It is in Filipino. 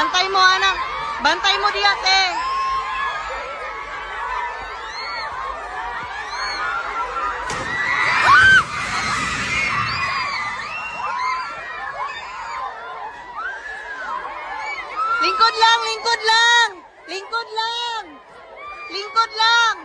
Bantay mo, anak. Bantay mo di ate. Lingkod lang, lingkod lang. Lingkod lang. Lingkod lang.